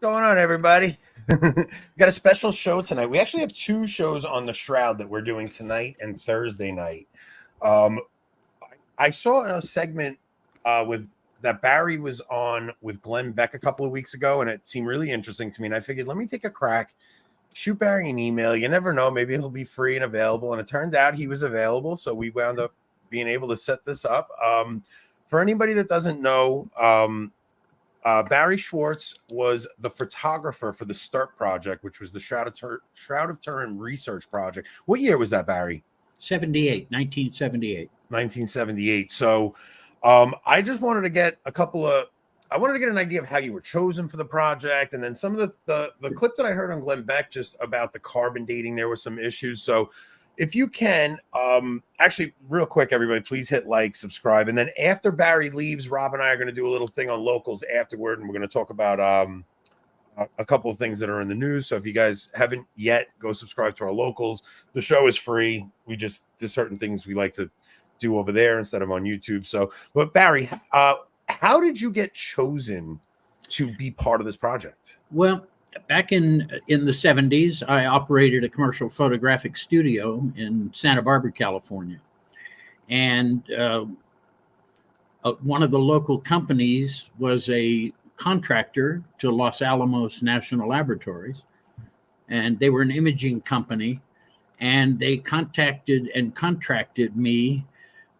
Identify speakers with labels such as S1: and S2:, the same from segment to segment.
S1: going on, everybody? Got a special show tonight. We actually have two shows on the Shroud that we're doing tonight and Thursday night. I saw a segment with that Barrie was on with Glenn Beck a couple of weeks ago, and it seemed really interesting to me. And I figured, let me take a crack, shoot Barrie an email. You never know, maybe he'll be free and available. And it turned out he was available, so we wound up being able to set this up. For anybody that doesn't know, Barrie Schwortz was the photographer for the STURP project, which was the Shroud of Turin research project. What year was that, Barrie?
S2: 1978.
S1: 1978. So I just wanted to get I wanted to get an idea of how you were chosen for the project. And then some of the clip that I heard on Glenn Beck just about the carbon dating, there were some issues. So if you can, actually, real quick, everybody, please hit like, subscribe. And then after Barrie leaves, Rob and I are going to do a little thing on locals afterward. And we're going to talk about a couple of things that are in the news. So if you guys haven't yet, go subscribe to our locals. The show is free. There's certain things we like to do over there instead of on YouTube. So, but Barrie, how did you get chosen to be part of this project?
S2: Well, back in the 70s, I operated a commercial photographic studio in Santa Barbara, California. And one of the local companies was a contractor to Los Alamos National Laboratories. And they were an imaging company. And they contacted and contracted me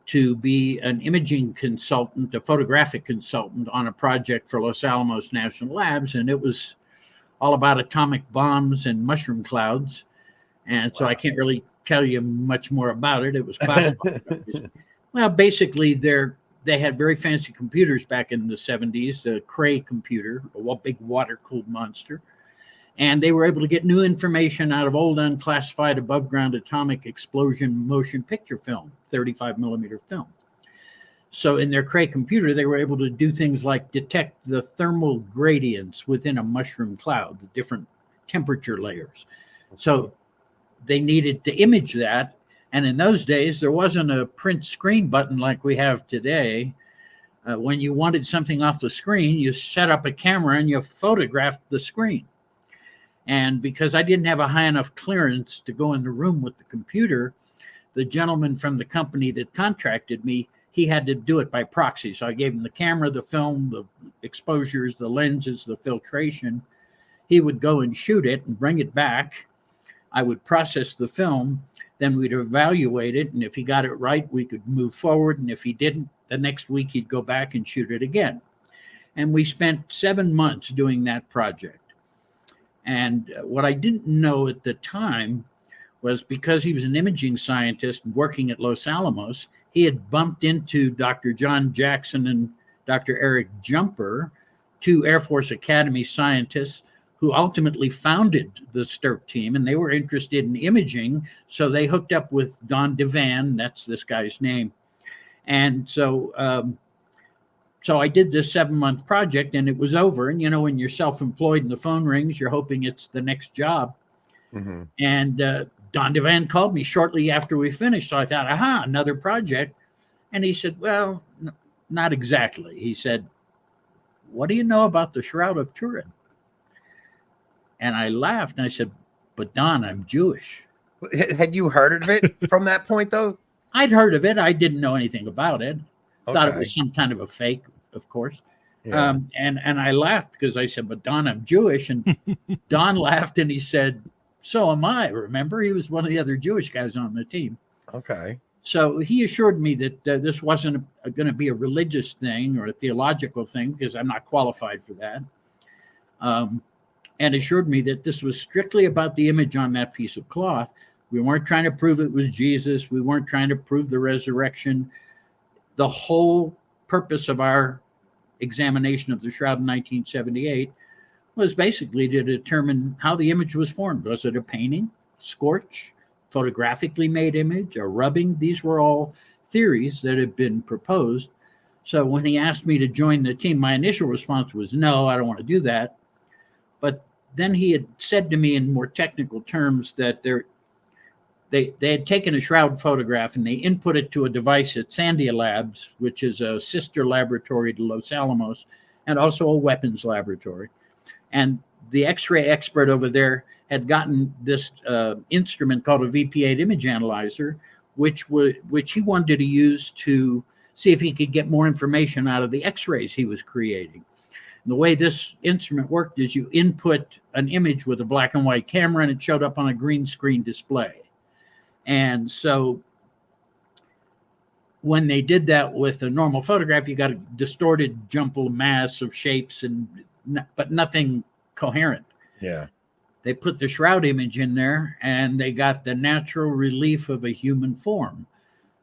S2: to be an imaging consultant, a photographic consultant on a project for Los Alamos National Labs. And it was all about atomic bombs and mushroom clouds. And so I can't really tell you much more about it. It was classified. Well, basically, they had very fancy computers back in the 70s, a Cray computer, a big water-cooled monster. And they were able to get new information out of old unclassified above-ground atomic explosion motion picture film, 35 millimeter film. So in their Cray computer, they were able to do things like detect the thermal gradients within a mushroom cloud, the different temperature layers. So they needed to image that. And in those days, there wasn't a print screen button like we have today. When you wanted something off the screen, you set up a camera and you photographed the screen. And because I didn't have a high enough clearance to go in the room with the computer, the gentleman from the company that contracted me, he had to do it by proxy. So I gave him the camera, the film, the exposures, the lenses, the filtration. He would go and shoot it and bring it back. I would process the film. Then we'd evaluate it. And if he got it right, we could move forward. And if he didn't, the next week he'd go back and shoot it again. And we spent 7 months doing that project. And what I didn't know at the time was because he was an imaging scientist working at Los Alamos, he had bumped into Dr. John Jackson and Dr. Eric Jumper, two Air Force Academy scientists who ultimately founded the STURP team, and they were interested in imaging. So they hooked up with Don Devan, that's this guy's name. And so I did this 7-month project, and it was over. And, you know, when you're self-employed and the phone rings, you're hoping it's the next job. Mm-hmm. And Don Devan called me shortly after we finished. So I thought, another project. And he said, well, not exactly. He said, what do you know about the Shroud of Turin? And I laughed and I said, but Don, I'm Jewish.
S1: Had you heard of it from that point, though?
S2: I'd heard of it. I didn't know anything about it. Okay. Thought it was some kind of a fake, of course. Yeah. And I laughed because I said, but Don, I'm Jewish. And Don laughed and he said, so am I. Remember, he was one of the other Jewish guys on the team. Okay. So he assured me that this wasn't going to be a religious thing or a theological thing because I'm not qualified for that. And assured me that this was strictly about the image on that piece of cloth. We weren't trying to prove it was Jesus. We weren't trying to prove the resurrection. The whole purpose of our examination of the Shroud in 1978 was basically to determine how the image was formed. Was it a painting, scorch, photographically made image, a rubbing? These were all theories that had been proposed. So when he asked me to join the team, my initial response was, no, I don't want to do that. But then he had said to me in more technical terms that they had taken a Shroud photograph and they input it to a device at Sandia Labs, which is a sister laboratory to Los Alamos and also a weapons laboratory. And the X-ray expert over there had gotten this instrument called a VP8 image analyzer, which he wanted to use to see if he could get more information out of the X-rays he was creating. And the way this instrument worked is you input an image with a black and white camera, and it showed up on a green screen display. And so when they did that with a normal photograph, you got a distorted jumbled mass of shapes, but nothing coherent.
S1: Yeah.
S2: They put the shroud image in there, and they got the natural relief of a human form.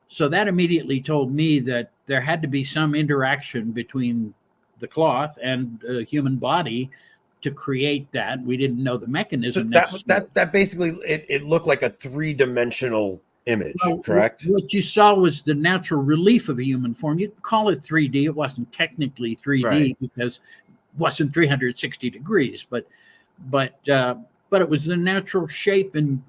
S2: So that immediately told me that there had to be some interaction between the cloth and the human body to create that. We didn't know the mechanism.
S1: So that basically it looked like a 3-dimensional image, correct?
S2: What you saw was the natural relief of a human form. You can call it 3D. It wasn't technically 3D because it wasn't 360 degrees, but it was the natural shape and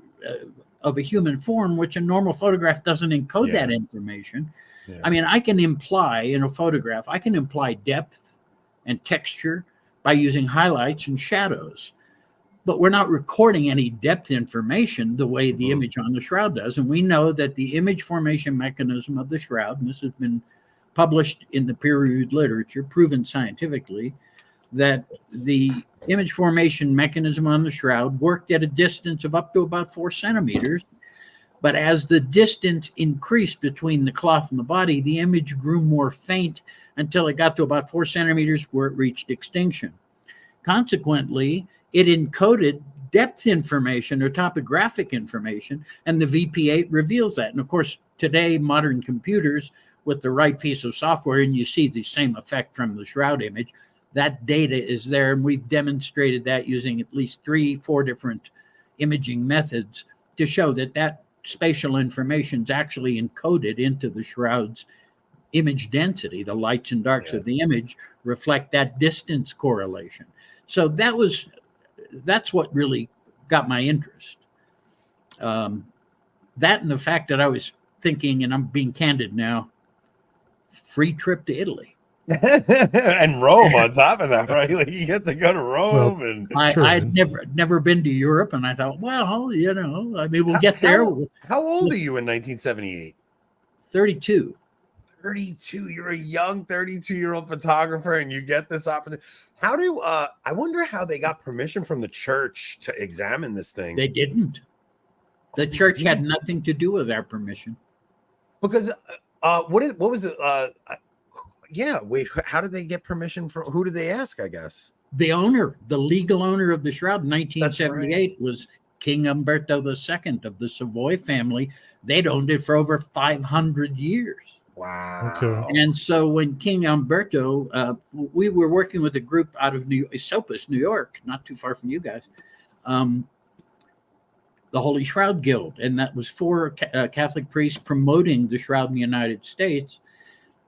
S2: of a human form, which a normal photograph doesn't encode that information. Yeah. I mean, I can imply in a photograph, I can imply depth and texture by using highlights and shadows, but we're not recording any depth information the way the image on the shroud does. And we know that the image formation mechanism of the shroud, and this has been published in the peer-reviewed literature, proven scientifically, that the image formation mechanism on the shroud worked at a distance of up to about 4 centimeters. But as the distance increased between the cloth and the body, the image grew more faint until it got to about 4 centimeters where it reached extinction. Consequently, it encoded depth information or topographic information, and the VP8 reveals that. And of course, today, modern computers with the right piece of software, and you see the same effect from the shroud image, that data is there, and we've demonstrated that using at least 3-4 different imaging methods to show that spatial information is actually encoded into the shroud's image density. The lights and darks of the image reflect that distance correlation. So that's what really got my interest. That and the fact that I was thinking, and I'm being candid now, free trip to Italy.
S1: And Rome on top of that, right? Like you get to go to Rome. Well, and
S2: I'd never been to Europe, and I thought, well, you know, I mean, we'll get there.
S1: How old are you in 1978?
S2: 32.
S1: 32. You're a young 32-year-old photographer, and you get this opportunity. How do I wonder how they got permission from the church to examine this thing?
S2: They didn't. The church had nothing to do with our permission.
S1: Because what was it? Wait, how did they get permission from who did they ask, I guess?
S2: The legal owner of the shroud in 1978 was King Umberto II of the Savoy family. They'd owned it for over 500 years.
S1: Wow.
S3: Okay.
S2: And so when King Umberto, we were working with a group out of Esopus, New York, not too far from you guys, the Holy Shroud Guild. And that was 4 Catholic priests promoting the shroud in the United States.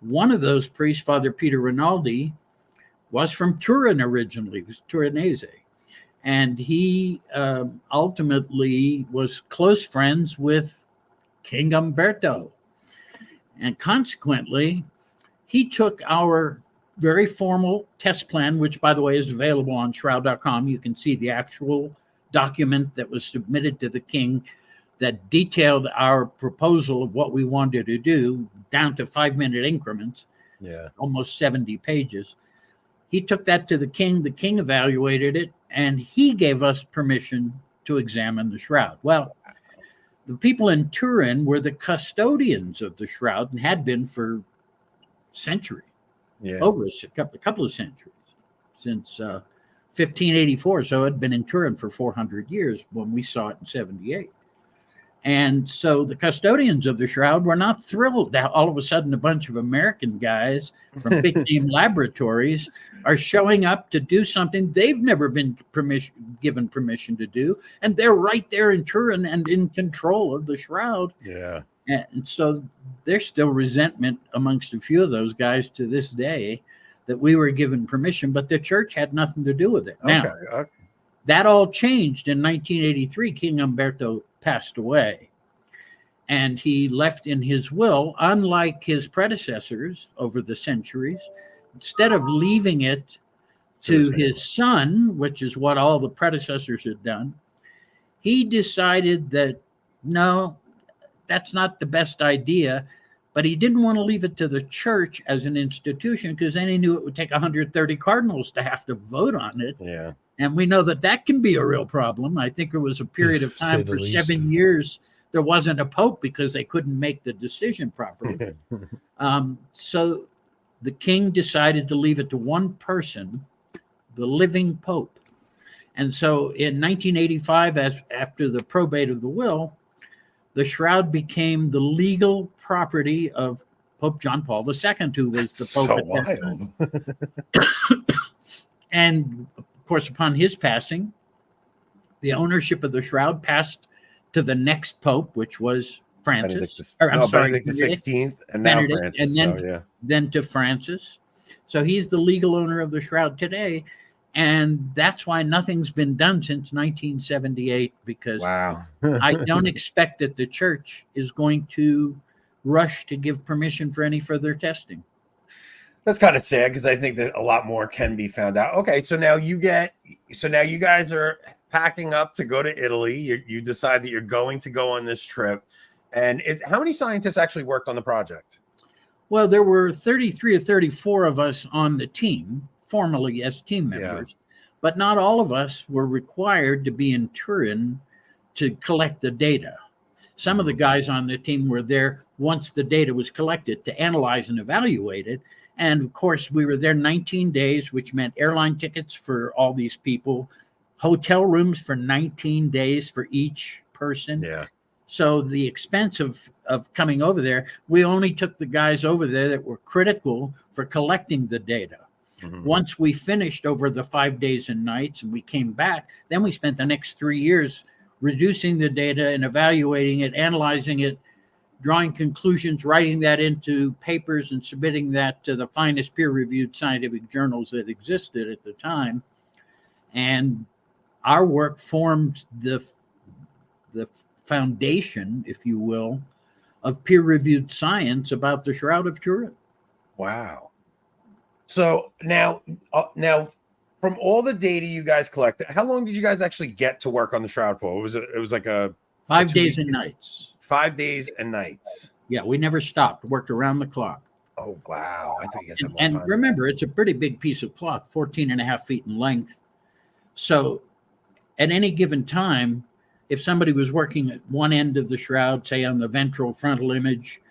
S2: One of those priests, Father Peter Rinaldi, was from Turin originally. He was Turinese. And he ultimately was close friends with King Umberto. And consequently, he took our very formal test plan, which, by the way, is available on shroud.com. You can see the actual document that was submitted to the king that detailed our proposal of what we wanted to do down to 5-minute increments, almost 70 pages. He took that to the king evaluated it, and he gave us permission to examine the shroud. Well, the people in Turin were the custodians of the shroud and had been for centuries, over a couple of centuries, since 1584. So it had been in Turin for 400 years when we saw it in 78. And so the custodians of the shroud were not thrilled that all of a sudden a bunch of American guys from big name laboratories are showing up to do something they've never been given permission to do. And they're right there in Turin and in control of the shroud.
S1: Yeah.
S2: And so there's still resentment amongst a few of those guys to this day that we were given permission, but the church had nothing to do with it. Now, that all changed in 1983. King Umberto passed away, and he left in his will, unlike his predecessors over the centuries, instead of leaving it to his son, which is what all the predecessors had done. He decided that no, that's not the best idea, but he didn't want to leave it to the church as an institution because then he knew it would take 130 cardinals to have to vote on it.
S1: Yeah.
S2: And we know that that can be a real problem. I think there was a period of time for 7 years there wasn't a pope because they couldn't make the decision properly. So the king decided to leave it to one person, the living pope. And so in 1985, after the probate of the will, the shroud became the legal property of Pope John Paul II, who was the pope at that time. And of course, upon his passing, the ownership of the shroud passed to the next pope, which was Francis.
S1: Benedict the 16th, and now Francis.
S2: And then, then to Francis. So he's the legal owner of the shroud today. And that's why nothing's been done since 1978, because I don't expect that the church is going to rush to give permission for any further testing.
S1: That's kind of sad because I think that a lot more can be found out. Okay, so now you guys are packing up to go to Italy. You decide that you're going to go on this trip. And how many scientists actually worked on the project?
S2: Well, there were 33 or 34 of us on the team, formally as team members, but not all of us were required to be in Turin to collect the data. Some of the guys on the team were there once the data was collected to analyze and evaluate it. And of course, we were there 19 days, which meant airline tickets for all these people, hotel rooms for 19 days for each person.
S1: Yeah.
S2: So the expense of coming over there, we only took the guys over there that were critical for collecting the data. Mm-hmm. Once we finished over the 5 days and nights and we came back, then we spent the next 3 years reducing the data and evaluating it, analyzing it, drawing conclusions, writing that into papers and submitting that to the finest peer-reviewed scientific journals that existed at the time. And our work formed the foundation, if you will, of peer-reviewed science about the Shroud of Turin.
S1: Wow. So now from all the data you guys collected, how long did you guys actually get to work on the Shroud for? It was like a
S2: 5 days and nights.
S1: 5 days and nights.
S2: Yeah, we never stopped. Worked around the clock.
S1: Oh, wow. I think you guys had more
S2: time.
S1: And
S2: remember, it's a pretty big piece of cloth, 14 and a half feet in length. So at any given time, if somebody was working at one end of the shroud, say on the ventral frontal image,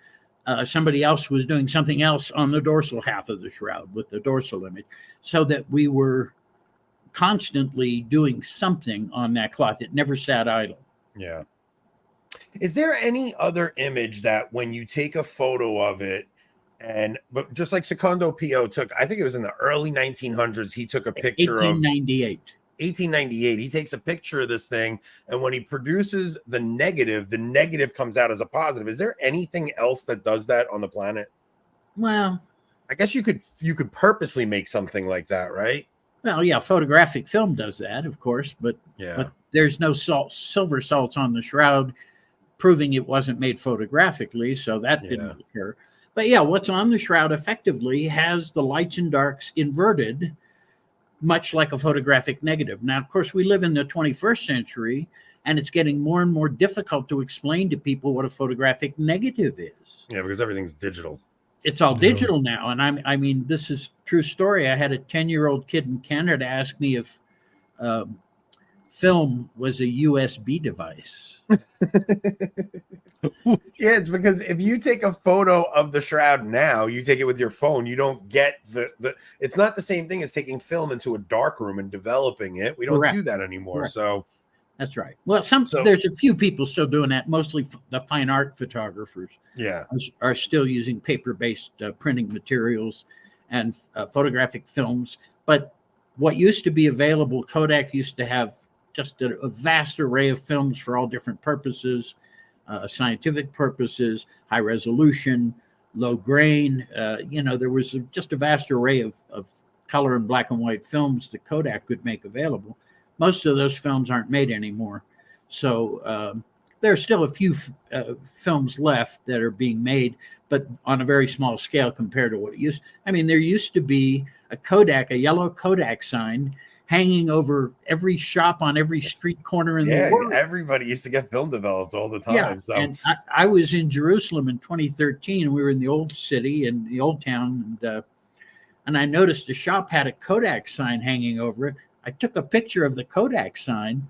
S2: somebody else was doing something else on the dorsal half of the shroud with the dorsal image, so that we were constantly doing something on that cloth. It never sat idle.
S1: Yeah. Is there any other image that when you take a photo of it, but just like Secondo Pio took, I think it was in the early 1900s, he took a picture
S2: 1898.
S1: 1898. He takes a picture of this thing, and when he produces the negative comes out as a positive. Is there anything else that does that on the planet?
S2: Well,
S1: I guess you could purposely make something like that, right?
S2: Well, yeah, photographic film does that, of course, but there's no silver salts on the shroud proving it wasn't made photographically, so that didn't occur. But yeah, what's on the shroud effectively has the lights and darks inverted, much like a photographic negative. Now, of course, we live in the 21st century, and it's getting more and more difficult to explain to people what a photographic negative is.
S1: Yeah, because everything's digital.
S2: It's all digital now. And I mean, this is true story. I had a 10-year-old kid in Canada ask me if film was a USB device.
S1: Yeah, it's because if you take a photo of the shroud now, you take it with your phone, you don't get the it's not the same thing as taking film into a dark room and developing it. We don't do that anymore. Correct. So
S2: that's right. Well, there's a few people still doing that. Mostly the fine art photographers are still using paper-based printing materials and photographic films. But what used to be available, Kodak used to have just a vast array of films for all different purposes, scientific purposes, high resolution, low grain. There was just a vast array of color and black and white films that Kodak could make available. Most of those films aren't made anymore. So there are still a few films left that are being made, but on a very small scale compared to what it used. I mean, there used to be a yellow Kodak sign hanging over every shop on every street corner in the world.
S1: Everybody used to get film developed all the time.
S2: Yeah,
S1: So
S2: and I was in Jerusalem in 2013, and we were in the old city and the old town, and I noticed the shop had a Kodak sign hanging over it. I took a picture of the Kodak sign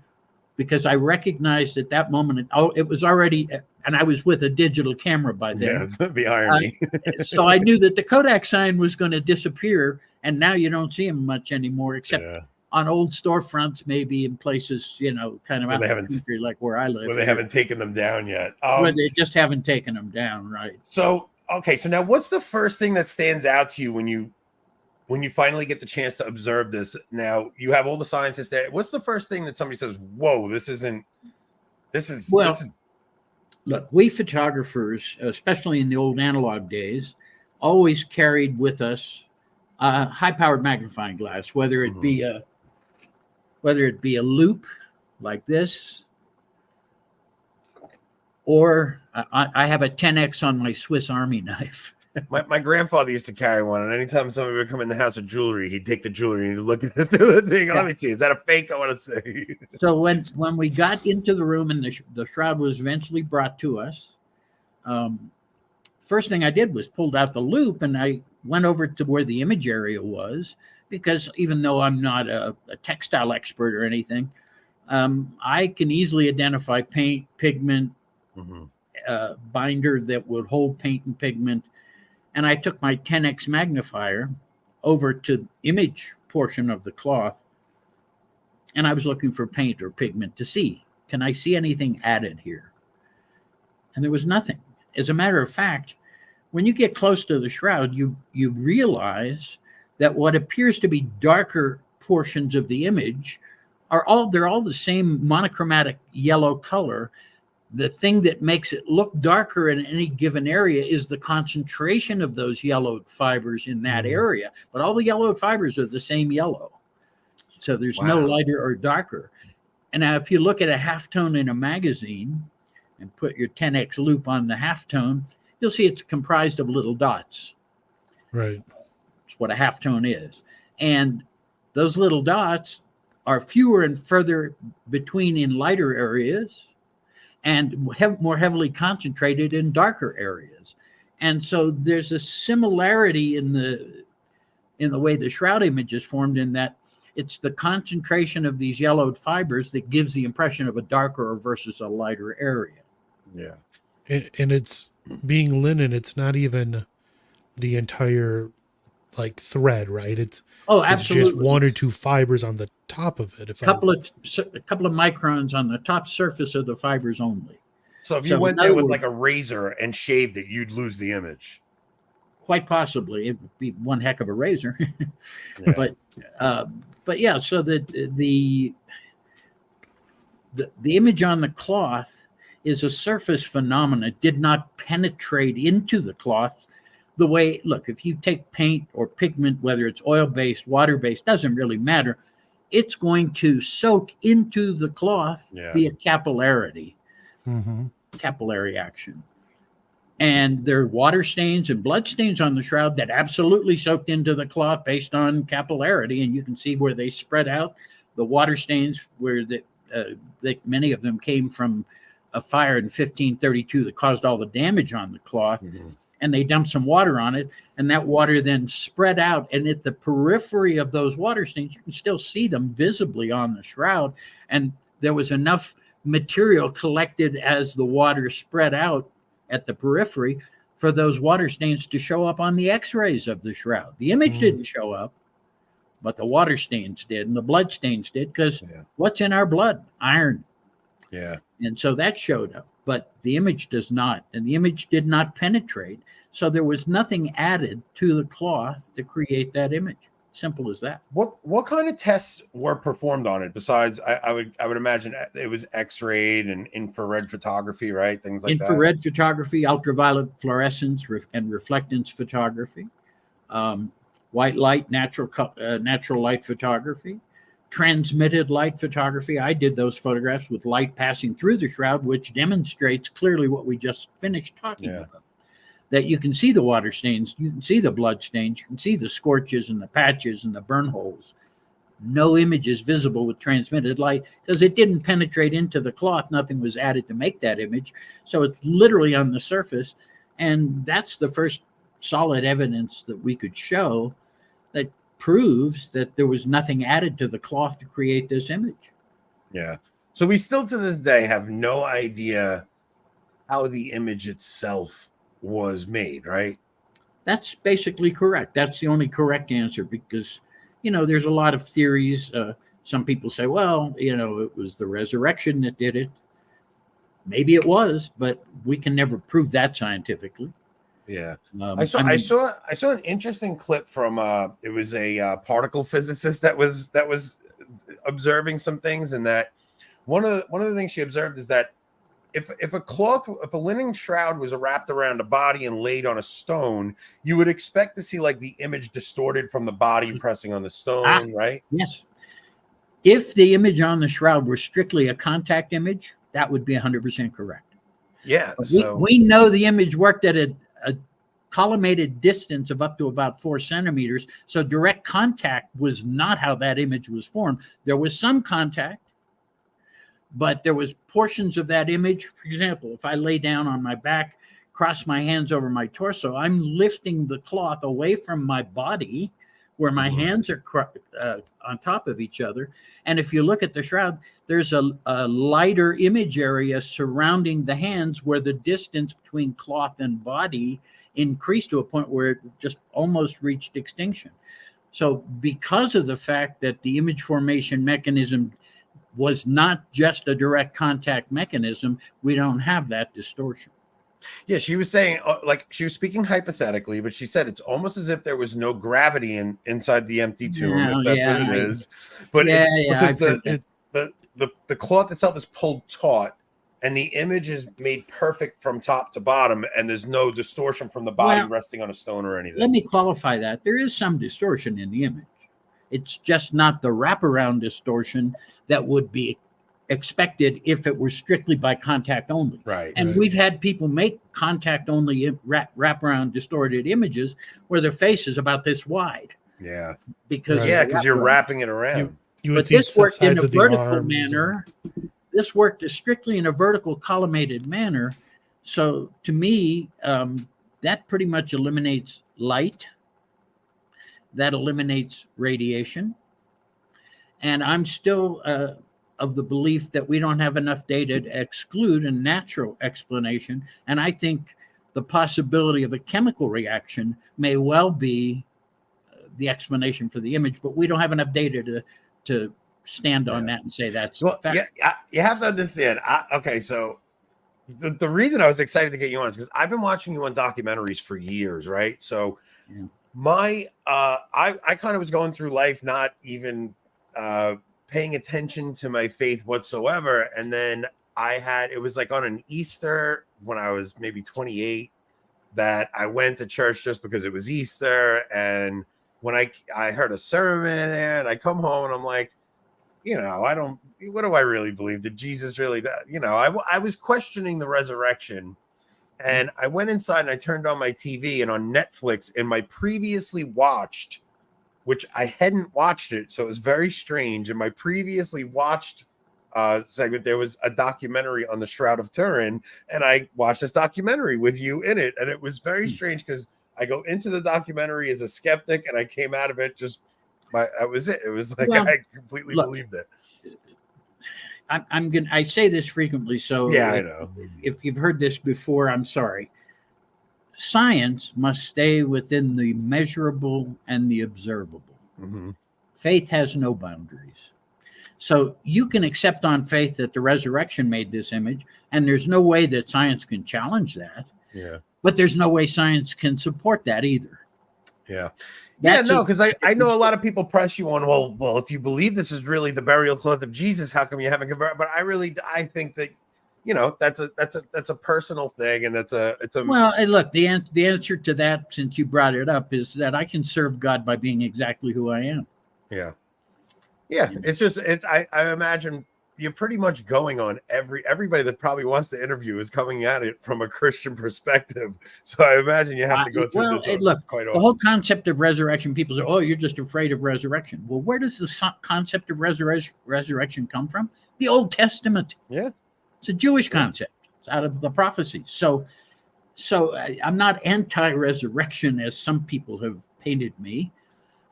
S2: because I recognized at that moment it was already, and I was with a digital camera by then.
S1: Yeah, the irony.
S2: So I knew that the Kodak sign was going to disappear, and now you don't see them much anymore, except on old storefronts, maybe in places, kind of out in the country like where I live.
S1: Where they haven't taken them down yet.
S2: Where they just haven't taken them down, right?
S1: So, okay, so now what's the first thing that stands out to you when you finally get the chance to observe this? Now, you have all the scientists there. What's the first thing that somebody says, whoa, this is
S2: look, we photographers, especially in the old analog days, always carried with us a high-powered magnifying glass, whether it be a loop like this, or I have a 10X on my Swiss Army knife.
S1: My grandfather used to carry one, and anytime somebody would come in the house with jewelry, he'd take the jewelry and he'd look at the thing. Let me see, is that a fake? I want to see.
S2: So when we got into the room and the shroud was eventually brought to us, first thing I did was pulled out the loop, and I went over to where the image area was, because even though I'm not a textile expert or anything, I can easily identify paint, pigment, binder that would hold paint and pigment. And I took my 10X magnifier over to the image portion of the cloth, and I was looking for paint or pigment to see, can I see anything added here? And there was nothing. As a matter of fact, when you get close to the shroud, you realize that what appears to be darker portions of the image they're all the same monochromatic yellow color. The thing that makes it look darker in any given area is the concentration of those yellowed fibers in that area. But all the yellowed fibers are the same yellow. So there's no lighter or darker. And now if you look at a halftone in a magazine and put your 10X loop on the halftone, you'll see it's comprised of little dots.
S3: Right.
S2: It's what a halftone is. And those little dots are fewer and further between in lighter areas, and more heavily concentrated in darker areas. And so there's a similarity in the way the shroud image is formed, in that it's the concentration of these yellowed fibers that gives the impression of a darker versus a lighter area.
S1: Yeah.
S3: And it's being linen, it's not even the entire thread, right? It's
S2: absolutely.
S3: It's just one or two fibers on the top of it.
S2: A couple of microns on the top surface of the fibers only.
S1: So if you went there with like a razor and shaved it, you'd lose the image.
S2: Quite possibly. It would be one heck of a razor. But yeah, so the image on the cloth is a surface phenomena. It did not penetrate into the cloth the way, look, if you take paint or pigment, whether it's oil-based, water-based, doesn't really matter. It's going to soak into the cloth via capillarity, capillary action. And there are water stains and blood stains on the shroud that absolutely soaked into the cloth based on capillarity. And you can see where they spread out. The water stains, where many of them came from a fire in 1532 that caused all the damage on the cloth. And they dumped some water on it, and that water then spread out. And at the periphery of those water stains, you can still see them visibly on the shroud. And there was enough material collected as the water spread out at the periphery for those water stains to show up on the x-rays of the shroud. The image didn't show up, but the water stains did, and the blood stains did, because what's in our blood? Iron.
S1: Yeah.
S2: And so that showed up, but the image does not, and the image did not penetrate. So there was nothing added to the cloth to create that image. Simple as that.
S1: What kind of tests were performed on it besides? I would imagine it was X-rayed and infrared photography, right? Things like
S2: infrared photography, ultraviolet fluorescence, and reflectance photography, white light, natural light photography, transmitted light photography. I did those photographs with light passing through the shroud, which demonstrates clearly what we just finished talking about. that you can see the water stains, you can see the blood stains, you can see the scorches and the patches and the burn holes. No image is visible with transmitted light because it didn't penetrate into the cloth. Nothing was added to make that image. So it's literally on the surface. And that's the first solid evidence that we could show that proves that there was nothing added to the cloth to create this image.
S1: Yeah. So we still to this day have no idea how the image itself was made, right?
S2: That's basically correct. That's the only correct answer because, there's a lot of theories. Some people say, well, it was the resurrection that did it. Maybe it was, but we can never prove that scientifically.
S1: Yeah. I saw an interesting clip from it was a particle physicist that was observing some things, and that one of the things she observed is that if a linen shroud was wrapped around a body and laid on a stone, you would expect to see like the image distorted from the body pressing on the stone, right?
S2: Yes. If the image on the shroud were strictly a contact image, that would be 100% correct.
S1: Yeah.
S2: We know the image worked at a collimated distance of up to about 4 centimeters. So direct contact was not how that image was formed. There was some contact, but there was portions of that image. For example, if I lay down on my back, cross my hands over my torso, I'm lifting the cloth away from my body where my hands are on top of each other. And if you look at the shroud, there's a lighter image area surrounding the hands where the distance between cloth and body increased to a point where it just almost reached extinction. So because of the fact that the image formation mechanism was not just a direct contact mechanism, we don't have that distortion.
S1: Yeah, she was saying, like, she was speaking hypothetically, but she said it's almost as if there was no gravity inside the empty tomb, if that's what it is. But it's because the cloth itself is pulled taut, and the image is made perfect from top to bottom, and there's no distortion from the body resting on a stone or anything.
S2: Let me qualify that. There is some distortion in the image. It's just not the wraparound distortion that would be expected if it were strictly by contact only.
S1: Right.
S2: And we've had people make contact only wraparound distorted images where their face is about this wide.
S1: Yeah.
S2: Because
S1: you're wrapping it around.
S2: But this worked in a vertical manner. This worked strictly in a vertical collimated manner. So to me, that pretty much eliminates light. That eliminates radiation. And I'm still of the belief that we don't have enough data to exclude a natural explanation. And I think the possibility of a chemical reaction may well be the explanation for the image, but we don't have enough data to stand on that and say that's fact.
S1: Yeah, you have to understand. Okay, so the reason I was excited to get you on is because I've been watching you on documentaries for years, right? So I kind of was going through life not even paying attention to my faith whatsoever, and then it was like on an Easter when I was maybe 28 that I went to church just because it was Easter, and when I heard a sermon there, and I come home and I'm like, what do I really believe? Did Jesus really die? I was questioning the resurrection, and I went inside and I turned on my TV, and on Netflix in my previously watched, which I hadn't watched it, so it was very strange. In my previously watched segment, there was a documentary on the Shroud of Turin, and I watched this documentary with you in it, and it was very strange because I go into the documentary as a skeptic, and I came out of it that was it. It was like I completely believed it.
S2: I say this frequently, so
S1: I know.
S2: If you've heard this before, I'm sorry. Science must stay within the measurable and the observable.
S1: Mm-hmm.
S2: Faith has no boundaries. So you can accept on faith that the resurrection made this image, and there's no way that science can challenge that.
S1: Yeah.
S2: But there's no way science can support that either.
S1: Yeah. Because I know a lot of people press you on, well, if you believe this is really the burial cloth of Jesus, how come you haven't converted? But I think that that's a personal thing, and
S2: well, and look, the answer to that, since you brought it up, is that I can serve God by being exactly who I am.
S1: Yeah. It's just I imagine you're pretty much going on everybody that probably wants to interview is coming at it from a Christian perspective. So I imagine you have to go through this
S2: look,
S1: quite
S2: the
S1: often.
S2: whole concept of resurrection, people say, oh, you're just afraid of resurrection. Well, where does the concept of resurrection come from? The Old Testament.
S1: Yeah.
S2: It's a Jewish concept. It's out of the prophecies. So I'm not anti-resurrection as some people have painted me.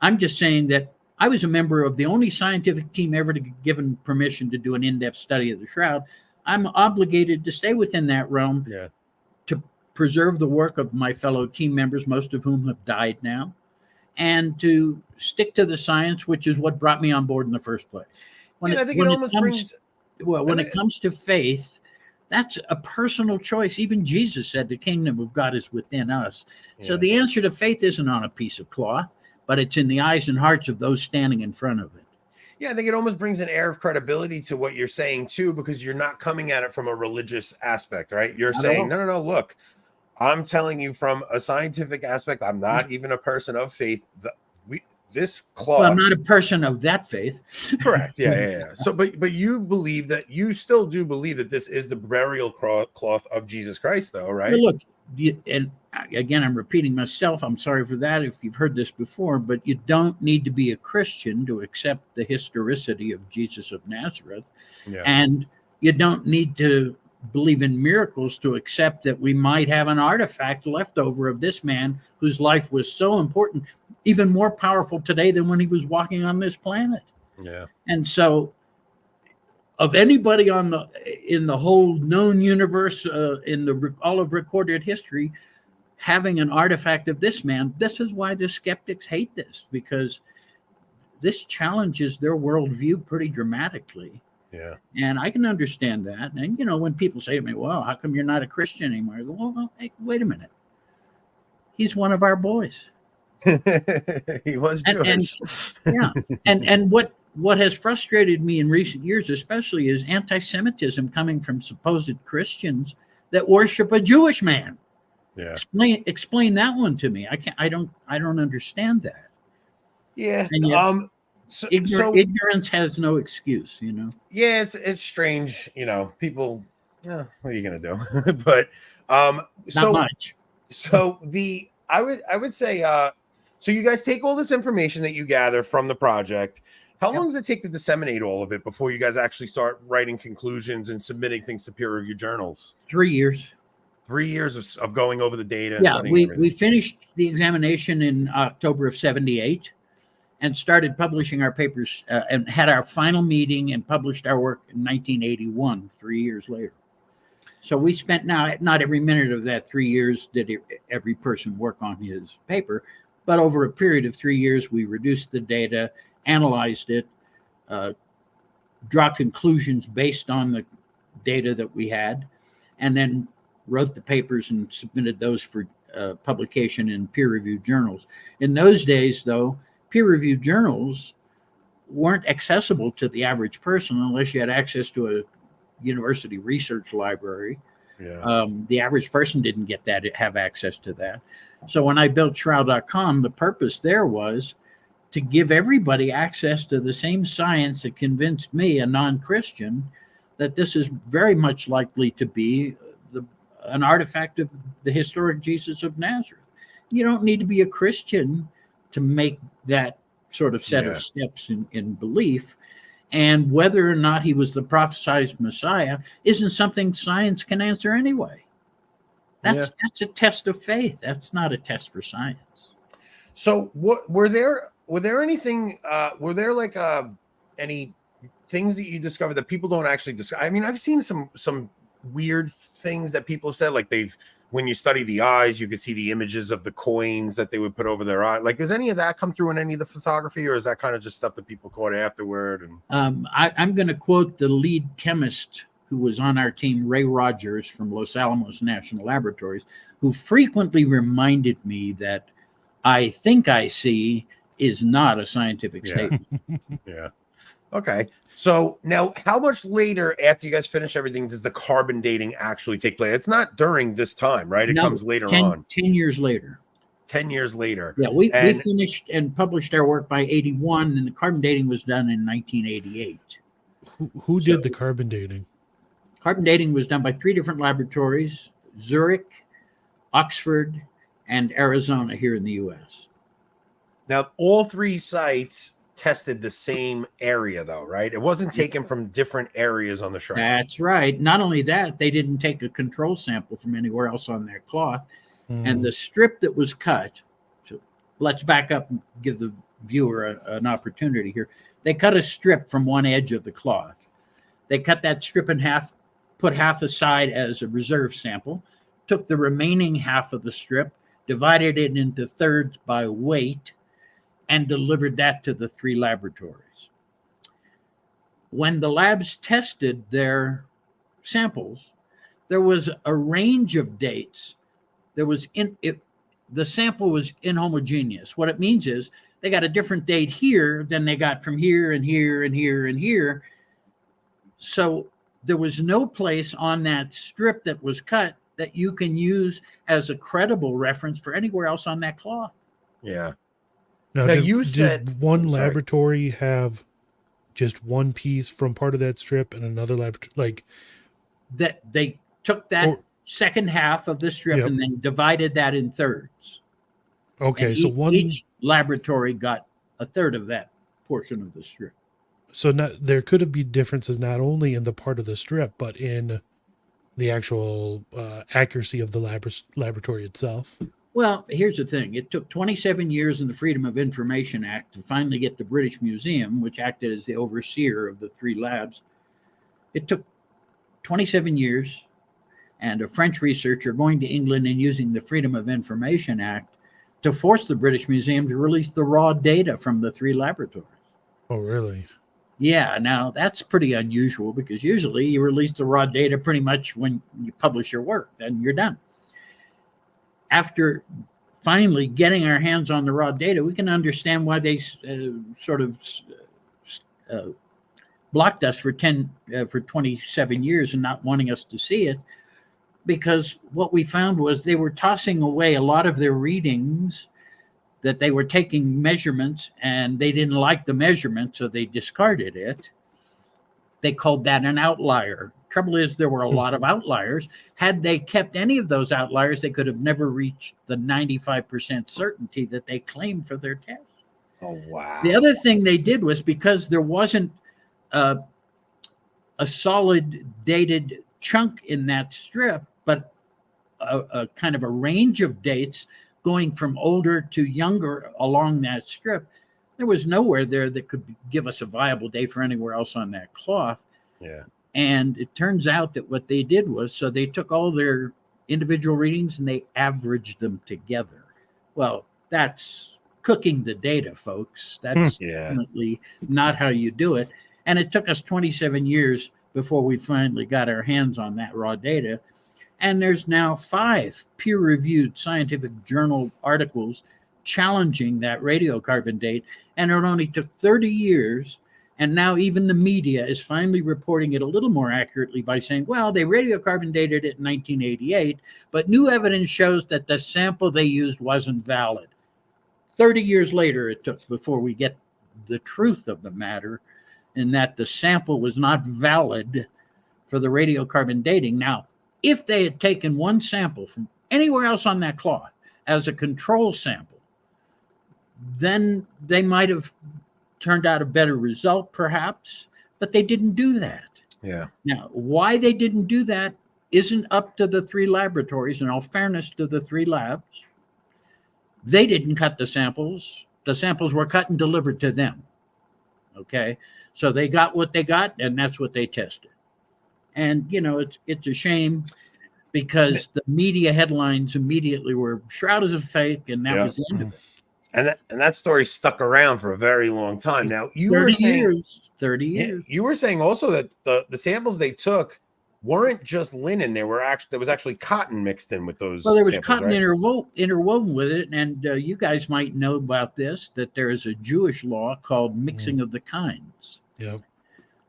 S2: I'm just saying that I was a member of the only scientific team ever to be given permission to do an in-depth study of the Shroud. I'm obligated to stay within that realm to preserve the work of my fellow team members, most of whom have died now, and to stick to the science, which is what brought me on board in the first place.
S1: When it
S2: comes to faith, that's a personal choice. Even Jesus said the kingdom of God is within us. Yeah. So the answer to faith isn't on a piece of cloth, but it's in the eyes and hearts of those standing in front of it.
S1: Yeah, I think it almost brings an air of credibility to what you're saying too, because you're not coming at it from a religious aspect, right? You're saying, no, look, I'm telling you from a scientific aspect. I'm not even a person of faith. This cloth.
S2: Well, I'm not a person of that faith.
S1: Correct. Yeah. So, but you believe that you still do believe that this is the burial cloth of Jesus Christ, though, right?
S2: Well, look, and again, I'm repeating myself. I'm sorry for that if you've heard this before, but you don't need to be a Christian to accept the historicity of Jesus of Nazareth. Yeah. And you don't need to believe in miracles to accept that we might have an artifact left over of this man whose life was so important, even more powerful today than when he was walking on this planet.
S1: Yeah.
S2: And so of anybody in the whole known universe, in all of recorded history, having an artifact of this man, this is why the skeptics hate this, because this challenges their worldview pretty dramatically.
S1: Yeah.
S2: And I can understand that. And, when people say to me, well, how come you're not a Christian anymore? I go, well, hey, wait a minute. He's one of our boys.
S1: He was Jewish.
S2: And what has frustrated me in recent years, especially, is anti-Semitism coming from supposed Christians that worship a Jewish man.
S1: Yeah.
S2: Explain that one to me. I don't understand that.
S1: Yeah.
S2: And yet, ignorance has no excuse,
S1: Yeah, it's strange, people. What are you gonna do? But
S2: not much.
S1: So I would say so you guys take all this information that you gather from the project. How long does it take to disseminate all of it before you guys actually start writing conclusions and submitting things to peer review journals?
S2: 3 years.
S1: 3 years of going over the data.
S2: And we finished the examination in October of 1978 and started publishing our papers and had our final meeting and published our work in 1981, 3 years later. So we spent not every minute of that 3 years did every person work on his paper, but over a period of 3 years, we reduced the data, analyzed it, draw conclusions based on the data that we had, and then wrote the papers and submitted those for publication in peer-reviewed journals. In those days, though, peer-reviewed journals weren't accessible to the average person unless you had access to a university research library.
S1: Yeah.
S2: The average person didn't have access to that. So when I built Shroud.com, the purpose there was to give everybody access to the same science that convinced me, a non-Christian, that this is very much likely to be an artifact of the historic Jesus of Nazareth. You don't need to be a Christian to make that sort of set of steps in belief. And whether or not he was the prophesied Messiah isn't something science can answer anyway. That's a test of faith. That's not a test for science.
S1: So what were there anything were there like any things that you discovered that people don't actually discover? I mean, I've seen some weird things that people said, like when you study the eyes, you could see the images of the coins that they would put over their eye. Like, does any of that come through in any of the photography, or is that kind of just stuff that people caught afterward? And
S2: I'm going to quote the lead chemist who was on our team, Ray Rogers from Los Alamos National Laboratories, who frequently reminded me that I think I see is not a scientific statement.
S1: Yeah. Okay. So now, how much later after you guys finish everything does the carbon dating actually take place? It's not during this time, right? It comes later on.
S2: 10 years later.
S1: 10 years later.
S2: Yeah, we finished and published our work by 81, and the carbon dating was done in 1988.
S3: Who did the carbon dating?
S2: Carbon dating was done by 3 different laboratories: Zurich, Oxford, and Arizona here in the U.S.
S1: Now, all 3 sites tested the same area, though, right? It wasn't taken from different areas on the shroud.
S2: That's right. Not only that, they didn't take a control sample from anywhere else on their cloth. And the strip that was cut, so let's back up and give the viewer an opportunity here. They cut a strip from one edge of the cloth. They cut that strip in half, put half aside as a reserve sample, took the remaining half of the strip, divided it into thirds by weight, and delivered that to the 3 laboratories. When the labs tested their samples, there was a range of dates. The sample was inhomogeneous. What it means is they got a different date here than they got from here and here and here and here. So there was no place on that strip that was cut that you can use as a credible reference for anywhere else on that cloth.
S1: Yeah.
S3: Now,
S1: Now,
S3: did,
S1: you
S3: did
S1: said-
S3: one
S1: sorry.
S3: laboratory have just one piece from part of that strip and another laboratory, like,
S2: That they took that
S3: Or-
S2: second half of the strip
S3: Yep.
S2: and then divided that in thirds.
S3: okay,
S2: And
S3: so
S2: each laboratory got a third of that portion of the strip.
S3: so not there could have been differences not only in the part of the strip but in the actual accuracy of the laboratory itself.
S2: Well, here's the thing. It took 27 years in the Freedom of Information Act to finally get the British Museum, which acted as the overseer of the 3 labs. It took 27 years, and a French researcher going to England and using the Freedom of Information Act to force the British Museum to release the raw data from the 3 laboratories.
S3: Oh, really?
S2: Yeah, now that's pretty unusual because usually you release the raw data pretty much when you publish your work, and you're done. After finally getting our hands on the raw data, we can understand why they blocked us for 27 years and not wanting us to see it, because what we found was they were tossing away a lot of their readings, that they were taking measurements and they didn't like the measurement, so they discarded it. They called that an outlier. Trouble is, there were a lot of outliers. Had they kept any of those outliers, they could have never reached the 95% certainty that they claimed for their test.
S1: Oh, wow.
S2: The other thing they did was, because there wasn't a solid dated chunk in that strip, but a kind of a range of dates going from older to younger along that strip, there was nowhere there that could give us a viable date for anywhere else on that cloth.
S1: Yeah.
S2: And it turns out that what they did was, so they took all their individual readings and they averaged them together. Well, that's cooking the data, folks. That's definitely not how you do it. And it took us 27 years before we finally got our hands on that raw data. And there's now 5 peer-reviewed scientific journal articles challenging that radiocarbon date. And it only took 30 years. And now even the media is finally reporting it a little more accurately by saying, well, they radiocarbon dated it in 1988, but new evidence shows that the sample they used wasn't valid. 30 years later, it took before we get the truth of the matter, in that the sample was not valid for the radiocarbon dating. Now, if they had taken one sample from anywhere else on that cloth as a control sample, then they might have turned out a better result, perhaps, but they didn't do that.
S1: Yeah.
S2: Now, why they didn't do that isn't up to the 3 laboratories. In all fairness to the 3 labs, they didn't cut the samples. The samples were cut and delivered to them. Okay, so they got what they got, and that's what they tested. And it's a shame, because the media headlines immediately were "Shroud is a fake," and that was the end of it.
S1: And that story stuck around for a very long time. Now, you
S2: 30
S1: were saying
S2: years. 30 years.
S1: you were saying also that the samples they took weren't just linen. There was actually cotton mixed in with those.
S2: Well, there was
S1: samples,
S2: cotton
S1: right?
S2: interwoven with it, and you guys might know about this, that there is a Jewish law called mixing of the kinds.
S3: Yep.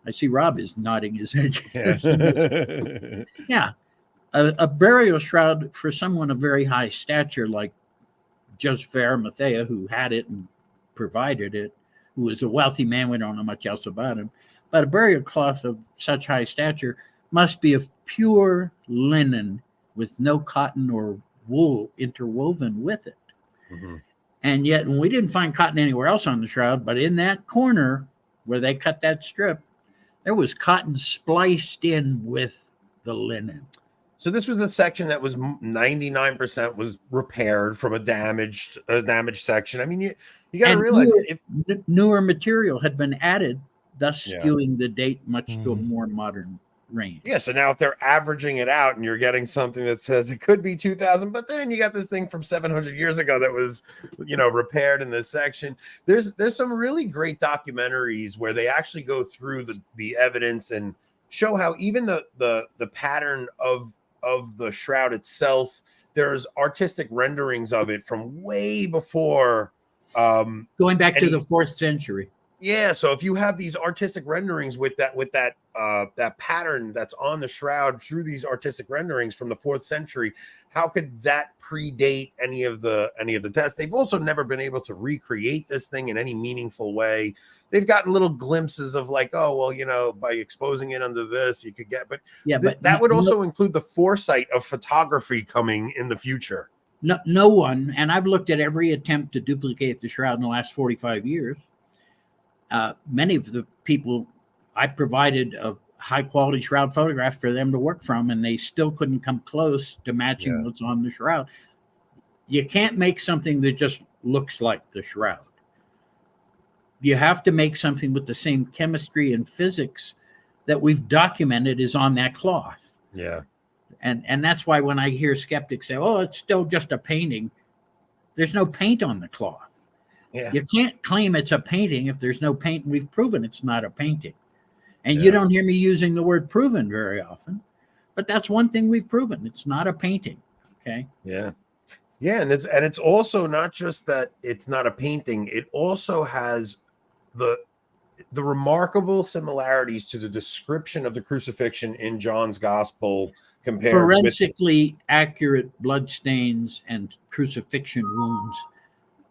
S2: I see Rob is nodding his head.
S1: Yeah.
S2: Yeah. A burial shroud for someone of very high stature, like Joseph Arimathea, who had it and provided it, who was a wealthy man. We don't know much else about him. but a burial cloth of such high stature must be of pure linen with no cotton or wool interwoven with it.
S1: Mm-hmm.
S2: And yet, we didn't find cotton anywhere else on the shroud, but in that corner where they cut that strip, there was cotton spliced in with the linen.
S1: So this was a section that was 99% was repaired from a damaged section. I mean, you got to realize if
S2: newer material had been added, thus
S1: Yeah.
S2: skewing the date much to a more modern range.
S1: Yeah, so now if they're averaging it out and you're getting something that says it could be 2000, but then you got this thing from 700 years ago that was, repaired in this section. There's some really great documentaries where they actually go through the evidence and show how even the pattern of the shroud itself, there's artistic renderings of it from way before
S2: going back to the 4th century.
S1: Yeah, so if you have these artistic renderings with that pattern that's on the shroud through these artistic renderings from the 4th century, how could that predate any of the tests? They've also never been able to recreate this thing in any meaningful way. They've gotten little glimpses of like, oh well, by exposing it under this, you could get, but that would also include the foresight of photography coming in the future.
S2: No one, and I've looked at every attempt to duplicate the shroud in the last 45 years. Many of the people, I provided a high quality shroud photograph for them to work from, and they still couldn't come close to matching what's on the shroud. You can't make something that just looks like the shroud. You have to make something with the same chemistry and physics that we've documented is on that cloth.
S1: Yeah.
S2: And that's why when I hear skeptics say, oh, it's still just a painting, there's no paint on the cloth.
S1: Yeah.
S2: You can't claim it's a painting if there's no paint. We've proven it's not a painting. And you don't hear me using the word proven very often, but that's one thing we've proven. It's not a painting. Okay.
S1: Yeah. Yeah. And it's also not just that it's not a painting. It also has the remarkable similarities to the description of the crucifixion in John's gospel compared
S2: forensically accurate blood stains and crucifixion wounds.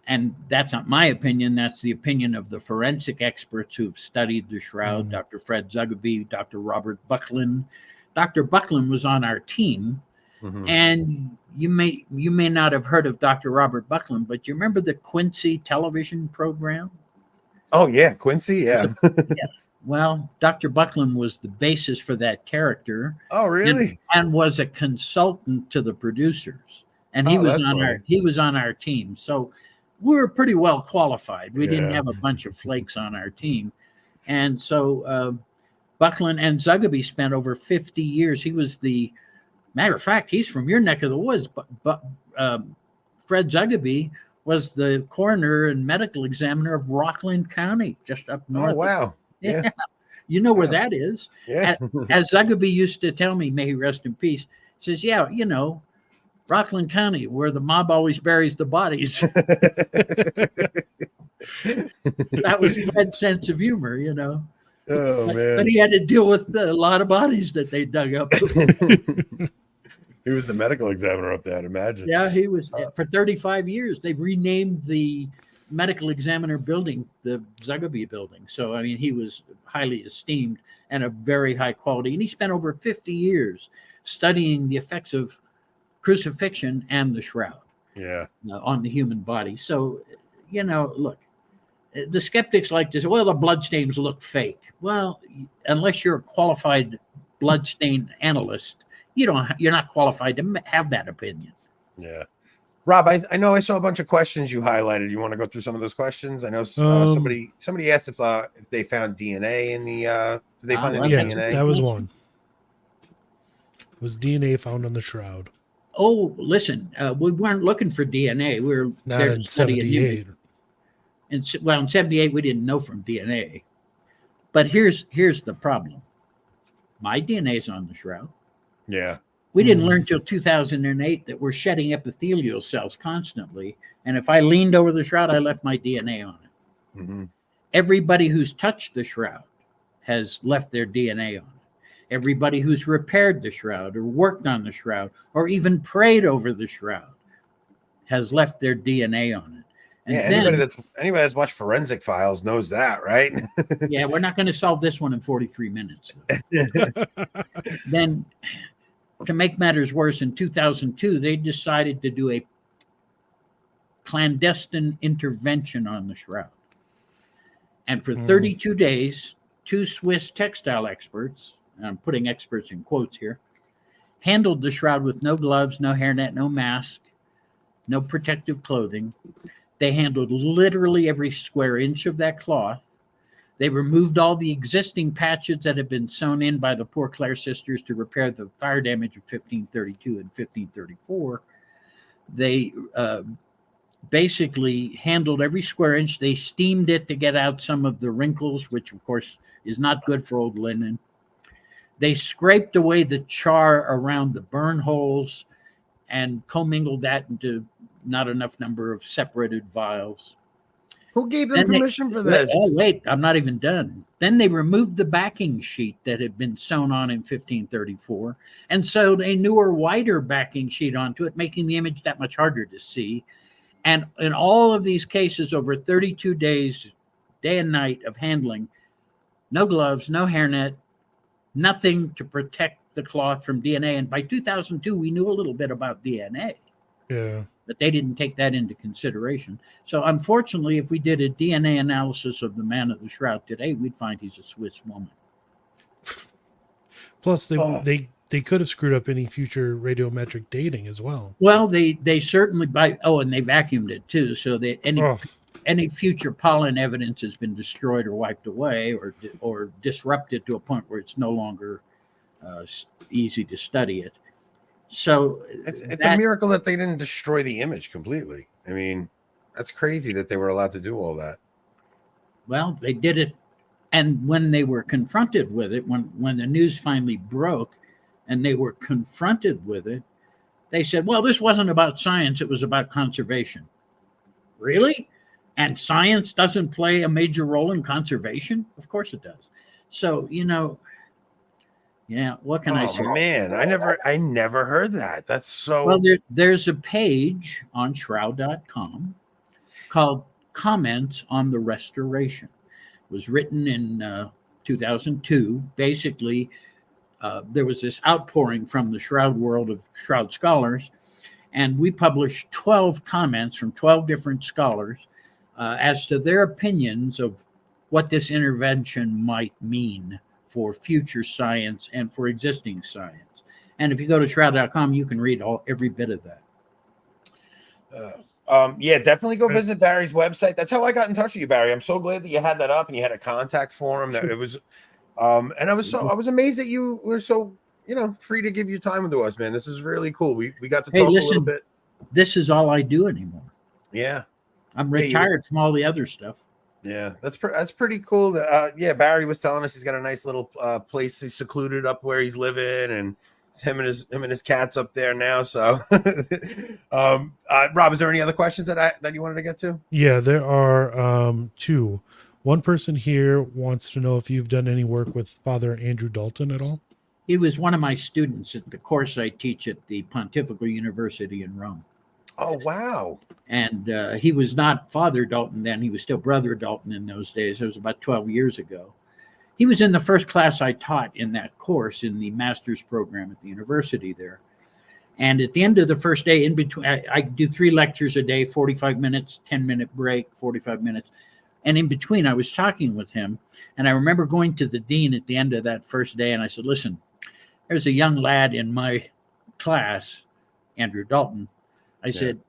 S2: And that's not my opinion. That's the opinion of the forensic experts who've studied the shroud, Dr. Fred Zugaby, Dr. Robert Buckland. Dr. Buckland was on our team. And you may not have heard of Dr. Robert Buckland, but you remember the Quincy television program?
S1: Oh, yeah, Quincy, yeah.
S2: Well, Dr. Buckland was the basis for that character.
S1: Oh, really?
S2: And was a consultant to the producers. And he was on our team. So we were pretty well qualified. We didn't have a bunch of flakes on our team. And so Buckland and Zugaby spent over 50 years. He was matter of fact, he's from your neck of the woods, but Fred Zugaby was the coroner and medical examiner of Rockland County, just up north.
S1: Oh, wow.
S2: Yeah. You know where that is.
S1: Yeah.
S2: As Zugaby used to tell me, may he rest in peace, he says, Rockland County, where the mob always buries the bodies. That was Fred's sense of humor,
S1: Oh, man.
S2: But he had to deal with a lot of bodies that they dug up.
S1: He was the medical examiner up there, I'd imagine.
S2: Yeah, he was. For 35 years, they've renamed the medical examiner building the Zugaby building. So, I mean, he was highly esteemed and a very high quality. And he spent over 50 years studying the effects of crucifixion and the shroud on the human body. So, look, the skeptics like to say, well, the bloodstains look fake. Well, unless you're a qualified bloodstain analyst, you're not qualified to have that opinion.
S1: Yeah. Rob, I know I saw a bunch of questions you highlighted. You want to go through some of those questions? I know somebody asked if they found DNA in the. Did they find any DNA?
S3: That was one. Was DNA found on the shroud?
S2: Oh, listen, we weren't looking for DNA. We were
S3: not in 78.
S2: In 78, we didn't know from DNA. But here's the problem. My DNA's on the shroud.
S1: Yeah.
S2: We didn't learn till 2008 that we're shedding epithelial cells constantly. And if I leaned over the shroud, I left my DNA on it.
S1: Mm-hmm.
S2: Everybody who's touched the shroud has left their DNA on it. Everybody who's repaired the shroud or worked on the shroud or even prayed over the shroud has left their DNA on it. And
S1: Yeah,
S2: then,
S1: anybody that's watched Forensic Files knows that, right?
S2: yeah, we're not going to solve this one in 43 minutes. Then, to make matters worse, in 2002, they decided to do a clandestine intervention on the shroud. And for 32 days, 2 Swiss textile experts, and I'm putting experts in quotes here, handled the shroud with no gloves, no hairnet, no mask, no protective clothing. They handled literally every square inch of that cloth. They removed all the existing patches that had been sewn in by the Poor Clare sisters to repair the fire damage of 1532 and 1534. They basically handled every square inch. They steamed it to get out some of the wrinkles, which of course is not good for old linen. They scraped away the char around the burn holes and commingled that into not enough number of separated vials.
S1: Who gave them permission for this?
S2: Wait, I'm not even done. Then they removed the backing sheet that had been sewn on in 1534 and sewed a newer, wider backing sheet onto it, making the image that much harder to see. And in all of these cases, over 32 days, day and night of handling, no gloves, no hairnet, nothing to protect the cloth from DNA. And by 2002, we knew a little bit about DNA.
S3: Yeah.
S2: But they didn't take that into consideration. So unfortunately, if we did a DNA analysis of the man of the shroud today, we'd find he's a Swiss woman.
S3: Plus, they could have screwed up any future radiometric dating as well.
S2: Well, they certainly and they vacuumed it too, so that any future pollen evidence has been destroyed or wiped away or disrupted to a point where it's no longer easy to study it. So
S1: it's a miracle that they didn't destroy the image completely. I mean, that's crazy that they were allowed to do all that.
S2: Well, they did it, and when they were confronted with it, when the news finally broke, and they were confronted with it, they said, "Well, this wasn't about science; it was about conservation." Really? And science doesn't play a major role in conservation? Of course it does. So yeah, what can I say?
S1: Man, I never heard that. That's so.
S2: Well, there's a page on shroud.com called Comments on the Restoration. It was written in 2002. Basically, there was this outpouring from the shroud world of shroud scholars, and we published 12 comments from 12 different scholars as to their opinions of what this intervention might mean for future science and for existing science. And if you go to shroud.com, you can read every bit of that.
S1: Yeah, definitely go visit Barry's website. That's how I got in touch with you, Barry. I'm so glad that you had that up and you had a contact for him. That it was, and I was amazed that you were so free to give your time to us, man. This is really cool. We got to talk a little bit.
S2: This is all I do anymore.
S1: Yeah,
S2: I'm retired from all the other stuff.
S1: Yeah, that's pretty cool. Yeah, Barry was telling us he's got a nice little place he's secluded up where he's living, and it's him and his cats up there now. So, Rob, is there any other questions that you wanted to get to?
S3: Yeah, there are 2. One person here wants to know if you've done any work with Father Andrew Dalton at all.
S2: He was one of my students at the course I teach at the Pontifical University in Rome.
S1: Oh, wow.
S2: And he was not Father Dalton then. He was still Brother Dalton in those days. It was about 12 years ago. He was in the first class I taught in that course in the master's program at the university there. And at the end of the first day, in between, I do 3 lectures a day, 45 minutes, 10-minute break, 45 minutes. And in between, I was talking with him. And I remember going to the dean at the end of that first day. And I said, listen, there's a young lad in my class, Andrew Dalton. I said,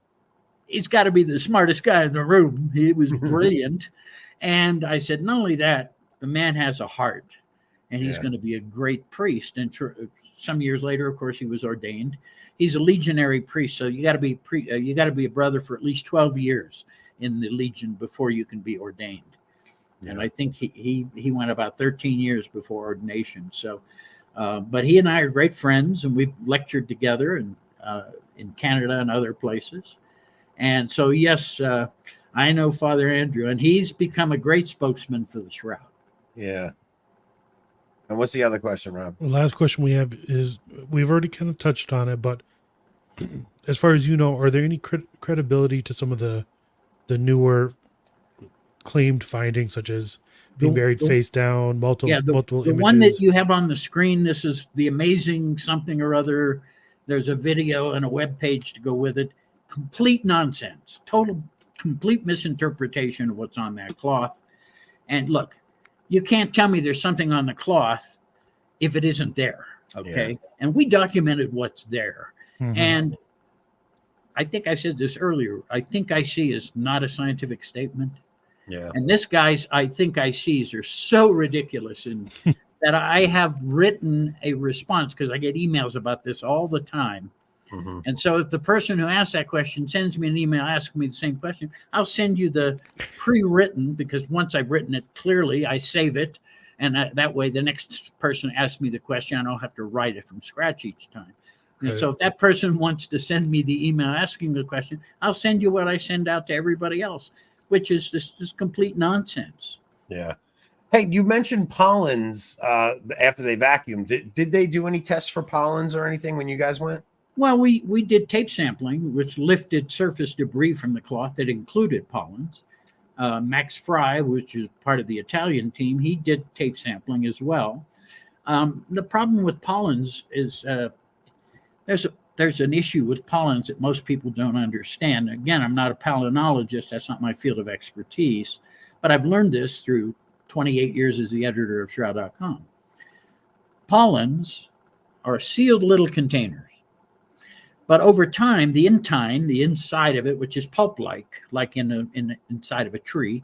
S2: he's got to be the smartest guy in the room. He was brilliant. And I said, not only that, the man has a heart, and he's going to be a great priest. And some years later, of course, he was ordained. He's a legionary priest, so you got to be you got to be a brother for at least 12 years in the legion before you can be ordained. Yeah. And I think he went about 13 years before ordination. So, but he and I are great friends, and we've lectured together and in Canada and other places. And so, yes, I know Father Andrew, and he's become a great spokesman for the shroud.
S1: Yeah. And what's the other question, Rob?
S3: The last question we have is, we've already kind of touched on it, but as far as you know, are there any credibility to some of the the newer claimed findings, such as being
S2: The-
S3: buried
S2: the-
S3: face down, multiple
S2: the
S3: images.
S2: one that you have on the screen, this is the amazing something or other. There's a video and a web page to go with it. Complete nonsense, complete misinterpretation of what's on that cloth. And look, you can't tell me there's something on the cloth if it isn't there. Okay. And we documented what's there.
S3: Mhm.
S2: And I think I said this earlier. I think I see is not a scientific statement.
S1: Yeah.
S2: And this guy's I think I sees are so ridiculous and that I have written a response because I get emails about this all the time.
S1: Mm-hmm.
S2: And so if the person who asked that question sends me an email asking me the same question, I'll send you the pre-written, because once I've written it clearly, I save it. And that way the next person asks me the question, I don't have to write it from scratch each time. And so if that person wants to send me the email asking the question, I'll send you what I send out to everybody else, which is this complete nonsense.
S1: Yeah. Hey, you mentioned pollens after they vacuumed. Did they do any tests for pollens or anything when you guys went?
S2: Well, we did tape sampling, which lifted surface debris from the cloth that included pollens. Max Fry, which is part of the Italian team, he did tape sampling as well. The problem with pollens is there's an issue with pollens that most people don't understand. Again, I'm not a palynologist. That's not my field of expertise. But I've learned this through 28 years as the editor of Shroud.com. Pollens are sealed little containers. But over time, the intine, the inside of it, which is pulp-like, like inside of a tree,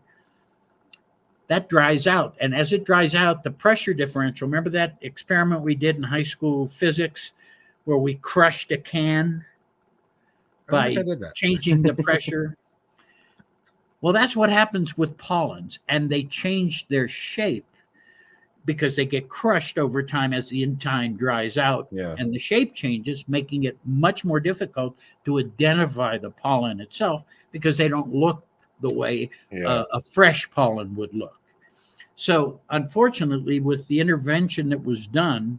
S2: that dries out. And as it dries out, the pressure differential, remember that experiment we did in high school physics where we crushed a can by changing the pressure? Well, that's what happens with pollens, and they change their shape because they get crushed over time as the intine dries out, and the shape changes, making it much more difficult to identify the pollen itself because they don't look the way a fresh pollen would look. So, unfortunately, with the intervention that was done,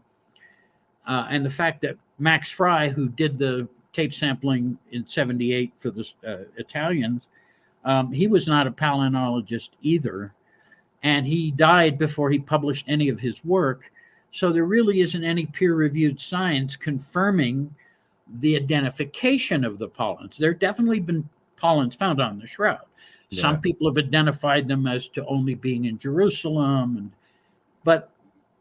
S2: and the fact that Max Fry, who did the tape sampling in '78 for the Italians, he was not a palynologist either. And he died before he published any of his work. So there really isn't any peer-reviewed science confirming the identification of the pollens. There have definitely been pollens found on the shroud. Some people have identified them as to only being in Jerusalem, but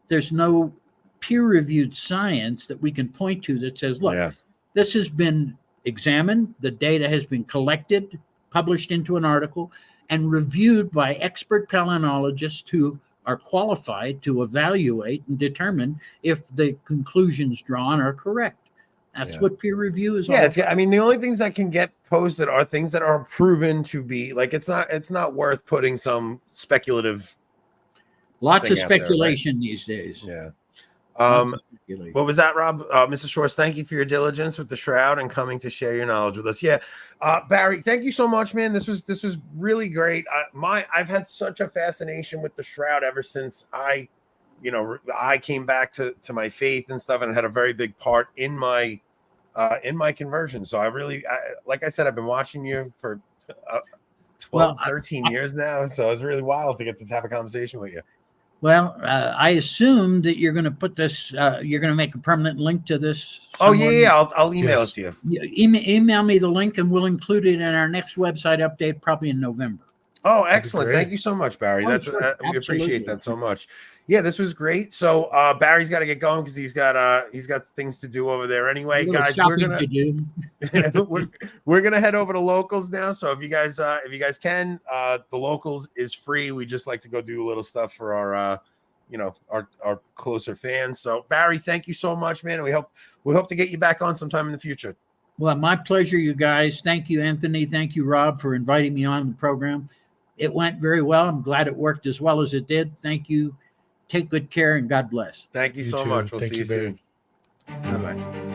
S2: there's no peer-reviewed science that we can point to that says, look, this has been examined, the data has been collected, published into an article, and reviewed by expert palynologists who are qualified to evaluate and determine if the conclusions drawn are correct. That's what peer review is all about.
S1: I mean, the only things that can get posted are things that are proven to be like it's not worth putting some speculative.
S2: Lots of speculation these days.
S1: Yeah. What was that, Rob? Mrs. Schwartz, thank you for your diligence with the shroud and coming to share your knowledge with us. Barry, thank you so much, man. This was really great. I've had such a fascination with the shroud ever since I came back to my faith and stuff, and it had a very big part in my conversion. So I really, like I said, I've been watching you for 13 years now. So it's really wild to get to have a conversation with you.
S2: Well, I assume that you're going to put this, you're going to make a permanent link to this.
S1: Oh, yeah. I'll email it to you.
S2: Email me the link and we'll include it in our next website update, probably in November.
S1: Oh, excellent. Thank you so much, Barry. We appreciate that so much. Yeah, this was great. So Barry's got to get going because he's got things to do over there anyway. Guys, we're gonna head over to Locals now. So if you guys can, the Locals is free. We just like to go do a little stuff for our our closer fans. So Barry, thank you so much, man. And we hope to get you back on sometime in the future.
S2: Well, my pleasure, you guys. Thank you, Anthony. Thank you, Rob, for inviting me on the program. It went very well. I'm glad it worked as well as it did. Thank you. Take good care and God bless.
S1: Thank you so much. We'll see you soon.
S2: Bye-bye.